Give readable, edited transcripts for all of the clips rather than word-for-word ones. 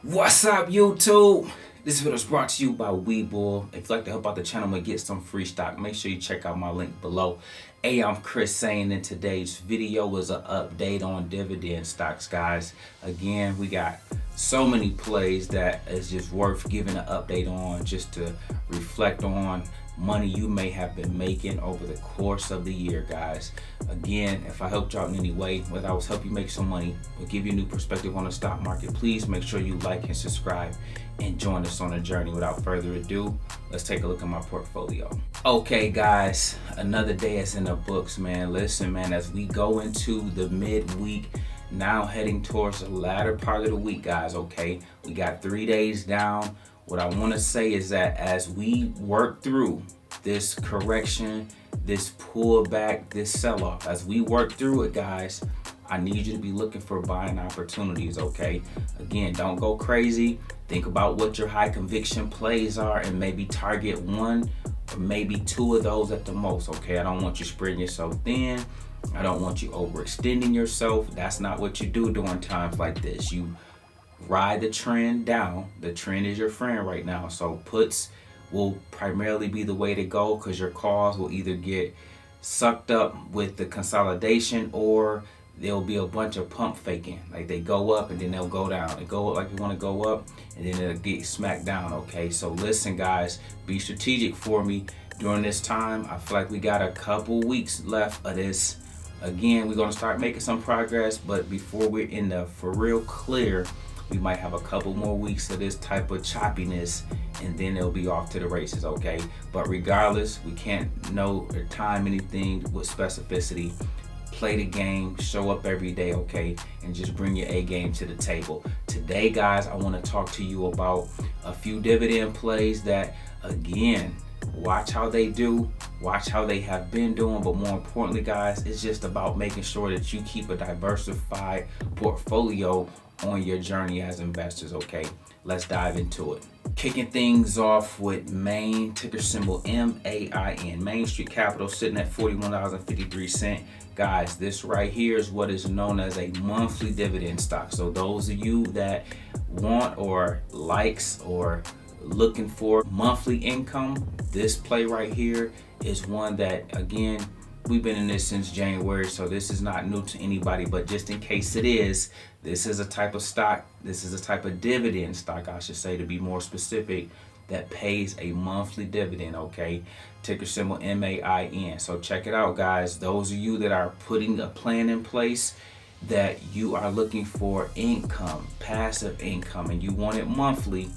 What's up, YouTube? This video is brought to you by Webull. If you'd like to help out the channel and get some free stock, make sure you check out my link below. Hey, I'm Chris saying in today's video is an update on dividend stocks, guys. Again, we got so many plays that is just worth giving an update on, just to reflect on money you may have been making over the course of the year, guys. Again, if I helped you out in any way, whether I was help you make some money or give you a new perspective on the stock market, please make sure you like and subscribe and join us on the journey. Without further ado, let's take a look at my portfolio. Okay, guys, another day is in the books, man. Listen, man, as we go into the midweek, now heading towards the latter part of the week, guys, okay? We got 3 days down. What I want to say is that as we work through this correction, this pullback, this sell-off, as we work through it, guys, I need you to be looking for buying opportunities, okay? Again, don't go crazy. Think about what your high conviction plays are and maybe target one or maybe two of those at the most, okay? I don't want you spreading yourself thin. I don't want you overextending yourself. That's not what you do during times like this. You ride the trend down. The trend is your friend right now. So puts will primarily be the way to go, because your calls will either get sucked up with the consolidation or there'll be a bunch of pump faking. Like they go up and then they'll go down. They go up like you want to go up and then it'll get smacked down, okay? So listen, guys, be strategic for me during this time. I feel like we got a couple weeks left of this. Again, we're going to start making some progress, but before we're in the for real clear, we might have a couple more weeks of this type of choppiness and then it'll be off to the races, okay? But regardless, we can't know or time anything with specificity. Play the game, show up every day, okay? And just bring your A game to the table. Today, guys, I want to talk to you about a few dividend plays that, again, watch how they do, watch how they have been doing, but more importantly, guys, it's just about making sure that you keep a diversified portfolio on your journey as investors, okay? Let's dive into it. Kicking things off with Main, ticker symbol MAIN. Main Street Capital sitting at $41.53. Guys, this right here is what is known as a monthly dividend stock. So those of you that want or likes or looking for monthly income, this play right here is one that, again, we've been in this since January, so this is not new to anybody, but just in case it is, this is a type of stock, this is a type of dividend stock, I should say, to be more specific, that pays a monthly dividend, okay? Ticker symbol MAIN. So check it out, guys. Those of you that are putting a plan in place, that you are looking for income, passive income, and you want it monthly,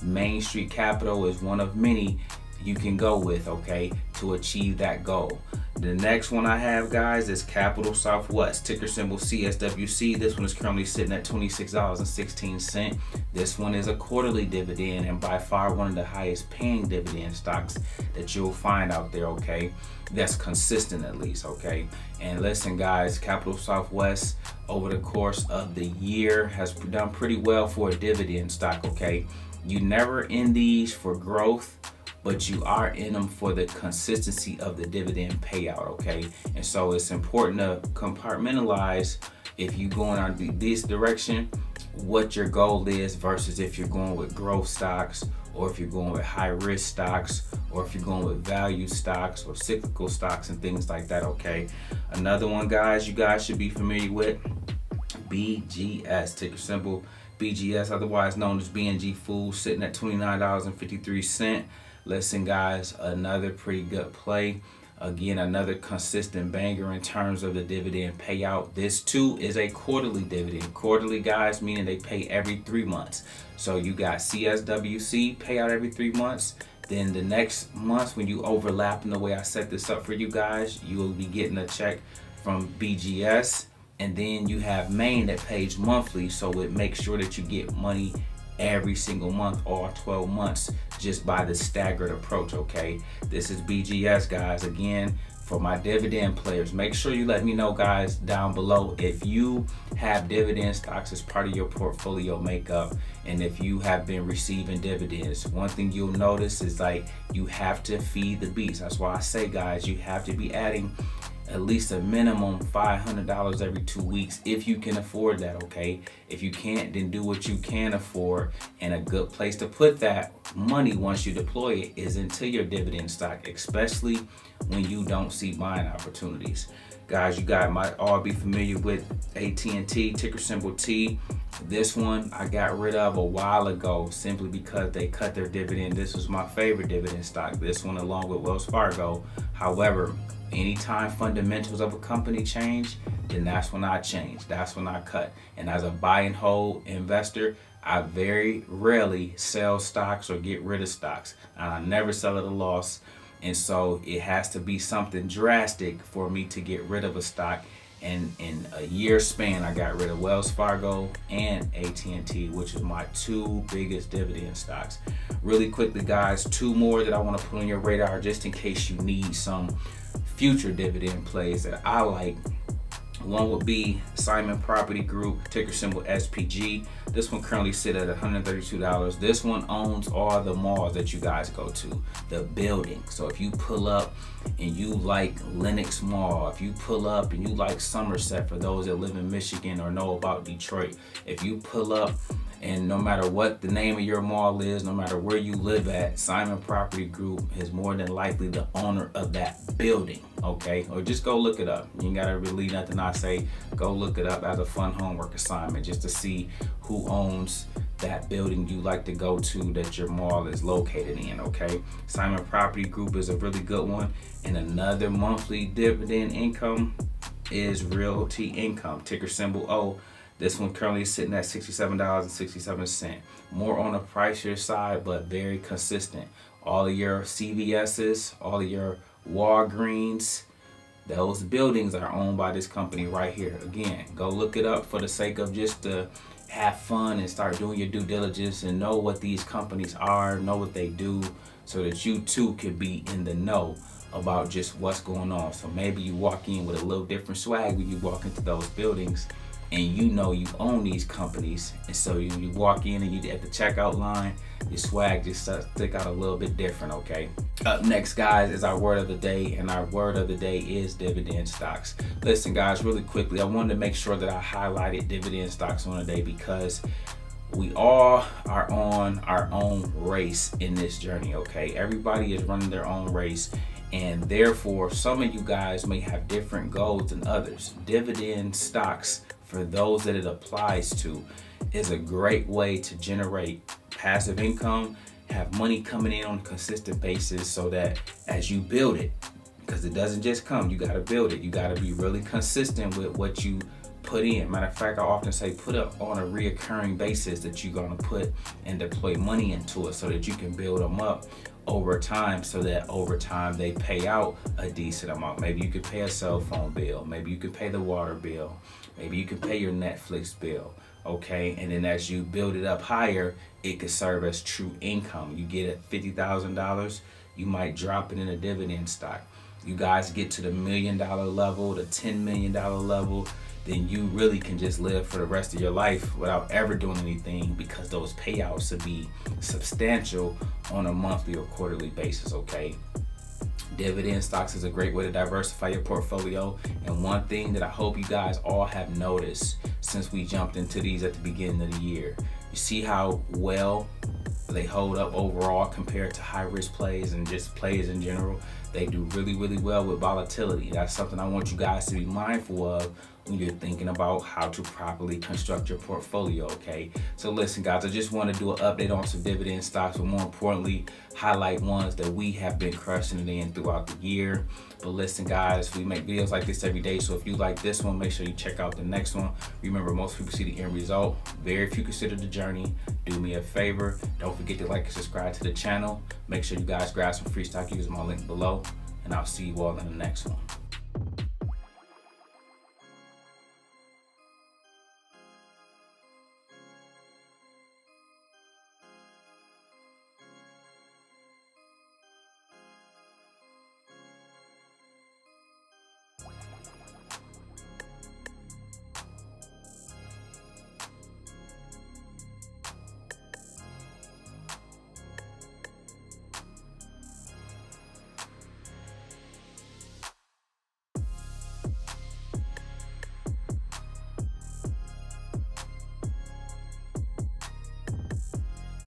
Main Street Capital is one of many you can go with, okay, to achieve that goal. The next one I have, guys, is Capital Southwest, ticker symbol CSWC. This one is currently sitting at $26.16. This one is a quarterly dividend and by far one of the highest paying dividend stocks that you'll find out there, okay? That's consistent at least, okay? And listen, guys, Capital Southwest over the course of the year has done pretty well for a dividend stock, okay? You never in these for growth, but you are in them for the consistency of the dividend payout, okay? And so it's important to compartmentalize if you're going on this direction, what your goal is versus if you're going with growth stocks or if you're going with high risk stocks or if you're going with value stocks or cyclical stocks and things like that, okay? Another one, guys, you guys should be familiar with, BGS, ticker symbol BGS, otherwise known as BNG Foods, sitting at $29.53. Listen, guys, another pretty good play. Again, another consistent banger in terms of the dividend payout. This too is a quarterly dividend. Quarterly, guys, meaning they pay every 3 months. So you got CSWC payout every 3 months. Then the next month, when you overlap in the way I set this up for you guys, you will be getting a check from BGS. And then you have Main that pays monthly, so it makes sure that you get money every single month, all 12 months, just by the staggered approach, okay? This is BGS, guys. Again, for my dividend players, make sure you let me know, guys, down below if you have dividend stocks as part of your portfolio makeup and if you have been receiving dividends. One thing you'll notice is like you have to feed the beast. That's why I say, guys, you have to be adding at least a minimum $500 every 2 weeks if you can afford that, okay? If you can't, then do what you can afford. And a good place to put that money once you deploy it is into your dividend stock, especially when you don't see buying opportunities. Guys, you guys might all be familiar with AT&T, ticker symbol T. This one I got rid of a while ago simply because they cut their dividend. This was my favorite dividend stock, this one along with Wells Fargo. However, anytime fundamentals of a company change, then that's when I change. That's when I cut. And as a buy and hold investor, I very rarely sell stocks or get rid of stocks. I never sell at a loss. And so it has to be something drastic for me to get rid of a stock. And in a year span, I got rid of Wells Fargo and AT&T, which is my two biggest dividend stocks. Really quickly, guys, two more that I want to put on your radar just in case you need some future dividend plays that I like. One would be Simon Property Group, ticker symbol SPG. This one currently sits at $132. This one owns all the malls that you guys go to, the building. So if you pull up and you like Lenox Mall, if you pull up and you like Somerset, for those that live in Michigan or know about Detroit, if you pull up and no matter what the name of your mall is, no matter where you live at, Simon Property Group is more than likely the owner of that building, okay? Or just go look it up. You ain't gotta believe nothing I say. Go look it up as a fun homework assignment just to see who owns that building you like to go to that your mall is located in, okay? Simon Property Group is a really good one. And another monthly dividend income is Realty Income, ticker symbol O. This one currently is sitting at $67.67. More on the pricier side, but very consistent. All of your CVS's, all of your Walgreens, those buildings are owned by this company right here. Again, go look it up for the sake of just to have fun and start doing your due diligence and know what these companies are, know what they do, so that you too could be in the know about just what's going on. So maybe you walk in with a little different swag when you walk into those buildings, and you know you own these companies, and so you walk in and you at the checkout line, your swag just stick out a little bit different, okay? Up next, guys, is our word of the day, and our word of the day is dividend stocks. Listen, guys, really quickly, I wanted to make sure that I highlighted dividend stocks on the day because we all are on our own race in this journey, okay? Everybody is running their own race, and therefore some of you guys may have different goals than others. Dividend stocks, for those that it applies to, is a great way to generate passive income, have money coming in on a consistent basis, so that as you build it, because it doesn't just come, you got to build it. You got to be really consistent with what you put in. Matter of fact, I often say put up on a reoccurring basis that you're going to put and deploy money into it so that you can build them up over time, so that over time they pay out a decent amount. Maybe you could pay a cell phone bill, maybe you could pay the water bill, maybe you could pay your Netflix bill, okay? And then as you build it up higher, it could serve as true income. You get at $50,000, you might drop it in a dividend stock. You guys get to the $1 million level, the $10 million level, then you really can just live for the rest of your life without ever doing anything, because those payouts would be substantial on a monthly or quarterly basis, okay? Dividend stocks is a great way to diversify your portfolio. And one thing that I hope you guys all have noticed since we jumped into these at the beginning of the year, you see how well they hold up overall compared to high risk plays and just plays in general. They do really, really well with volatility. That's something I want you guys to be mindful of when you're thinking about how to properly construct your portfolio, okay? So listen, guys, I just want to do an update on some dividend stocks, but more importantly, highlight ones that we have been crushing it in throughout the year. But listen, guys, we make videos like this every day, so if you like this one, make sure you check out the next one. Remember, most people see the end result. Very few consider the journey. Do me a favor. Don't forget to like and subscribe to the channel. Make sure you guys grab some free stock using my link below, and I'll see you all in the next one.